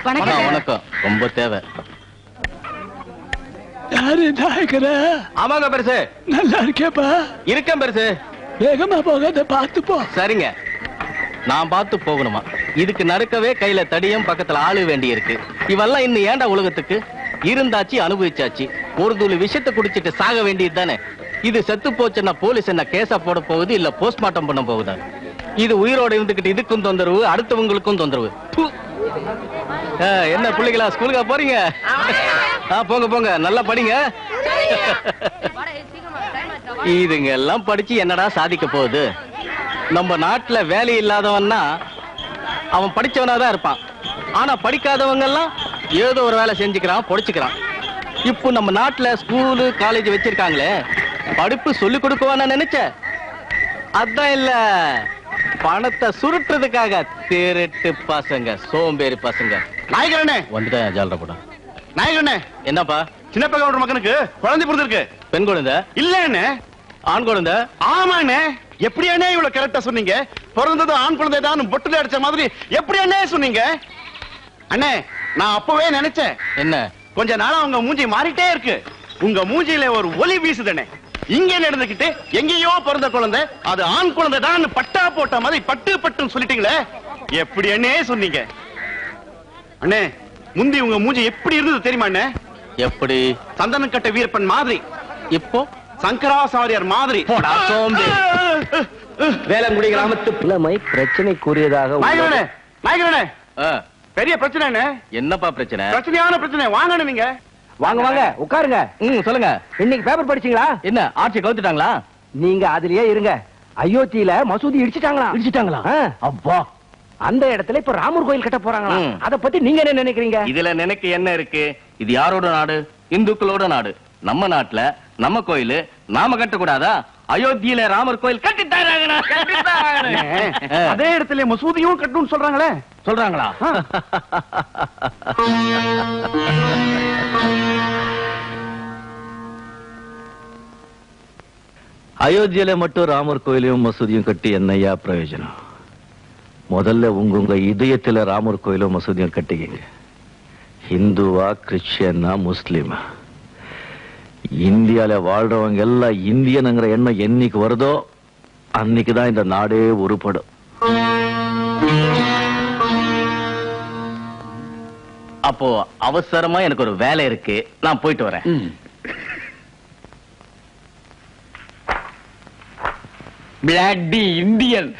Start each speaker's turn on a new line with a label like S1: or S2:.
S1: வணக்கம். ரொம்ப தேவை.
S2: யாரு நாயக்கர?
S1: ஆமாங்க பெருசு.
S2: நல்லா இருக்கேப்பா.
S1: இருக்கேன் பெருசு.
S2: வேகமா போகாத, பார்த்து போ.
S1: சரிங்க. நான் பார்த்து போகணுமா? இதுக்கு நடக்கவே கையில தடியும் பக்கத்துல ஆளு வேண்டி இருக்கு. இவெல்லாம் இன்னும் ஏண்டா உலகத்துக்கு? இருந்தாச்சு, அனுபவிச்சாச்சு. ஒரு துளி விஷத்தை குடிச்சிட்டு சாக வேண்டியது தானே. இது செத்து போச்சுன்னா போலீஸ் என்ன கேஸா போட போகுது, இல்ல போஸ்ட்மார்ட்டம் பண்ண போகுதா? இது உயிரோட இருந்துகிட்டு இதுக்கும் தொந்தரவு, அடுத்தவங்களுக்கும் தொந்தரவு. என்ன பிள்ளைகளா, ஸ்கூலுக்கா போறீங்க? போங்க போங்க, நல்லா படிங்க. இதுங்க எல்லாம் படிச்சு என்னடா சாதிக்க போகுது? நம்ம நாட்டுல வேலை இல்லாதவன்னா அவன் படிச்சவனாதான் இருப்பான். ஆனா படிக்காதவங்க எல்லாம் ஏதோ ஒரு வேலை செஞ்சுக்கிறான், பொடிச்சுக்கிறான். இப்போ நம்ம நாட்டுல ஸ்கூலு காலேஜ் வச்சிருக்காங்களே, படிப்பு சொல்லி கொடுக்குவான்னு நினைச்ச? அதான் இல்ல, பணத்தை சுருட்டுறதுக்காக திருட்டு பசங்க, சோம்பேறி பசங்க.
S3: நாயகரனே
S1: வந்துட்டேன் ஜாலரா போட.
S3: நாயகரனே,
S1: என்னப்பா?
S3: சின்னப்ப கவுண்டர் மகனுக்கு குழந்தை பிறந்திருக்கு.
S1: பெண் குழந்தை
S3: இல்லண்ணே,
S1: ஆண் குழந்தை.
S3: ஆமாண்ணே. எப்படியாண்ணே இவ்வளவு கரெக்டா சொன்னீங்க? பிறந்தது ஆண் குழந்தை தான் பொட்டுல அடிச்ச மாதிரி எப்படியாண்ணே சொன்னீங்க? அண்ணே, நான் அப்பவே நினைச்சேன்.
S1: என்ன?
S3: கொஞ்ச நாளா உங்க மூஞ்சி மாறிட்டே இருக்கு. உங்க மூஞ்சியில ஒரு ஒளி வீசுதண்ணே. இங்க நடந்துகிட்டு எங்கேயோ பிறந்த குழந்தை அது ஆண் குழந்தை தான் பட்டா போட்ட மாதிரி பட்டு பட்டுன்னு சொல்லிட்டீங்களே, எப்படி அண்ணே சொன்னீங்க? அண்ணே, முந்தி உங்க மூஞ்சி எப்படி இருந்தது தெரியுமா அண்ணே?
S1: எப்படி?
S3: சந்தனம் கட்ட வீரப்பன் மாதிரி.
S1: இப்போ
S3: சங்கராசாரியார் மாதிரி.
S1: போடா சோம்பேறி.
S4: வேலங்குடி கிராமத்து புலமை பிரச்சனைக்குரியதாக
S3: நாயகரனே, நாயகரனே, பெரிய பிரச்சனை அண்ணே.
S1: என்னப்பா பிரச்சனை?
S3: பிரச்சனையான பிரச்சனை. வாங்க நீங்க.
S4: வாங்க வாங்க உட்காருங்க.
S1: சொல்லுங்க.
S4: இன்னைக்கு பேப்பர் படிச்சீங்களா?
S1: என்ன ஆட்சி கவுத்துட்டாங்களா?
S4: நீங்க அதுலயே இருங்க. அயோத்தியில மசூதி இடிச்சிட்டாங்களா?
S1: இடிச்சிட்டாங்களா? அப்பா,
S4: அந்த இடத்துல இப்ப ராமர் கோயில் கட்ட போறாங்களா? அத பத்தி நீங்க என்ன நினைக்கிறீங்க?
S1: இதுல நினைக்க என்ன இருக்கு? இது யாரோட நாடு? இந்துக்களோட நாடு. நம்ம நாட்டுல நம்ம கோயில் நாம கட்டக்கூடாதா? அயோத்தியில ராமர் கோயில் கட்டித்தாராங்க.
S3: அதே இடத்துல மசூதியும் கட்டணும்னு சொல்றாங்களே.
S1: சொல்றாங்களா?
S5: அயோத்தியில மட்டும் ராமர் கோயிலையும் மசூதியும் கட்டி என்னையா பிரயோஜனம்? முதல்ல உங்க இதயத்துல ராமர் கோயிலும் மசூதியும் கட்டிக்கிங்க. ஹிந்துவா, கிறிஸ்டியனா, முஸ்லிமா, இந்தியால வாழ்றவங்க எல்லாம் இந்தியனுங்கிற எண்ணம் என்னைக்கு வருதோ அன்னைக்குதான் இந்த நாடே உருப்படும்.
S1: அப்போ அவசரமா எனக்கு ஒரு வேலை இருக்கு, நான் போயிட்டு வரேன். Bloody Indian.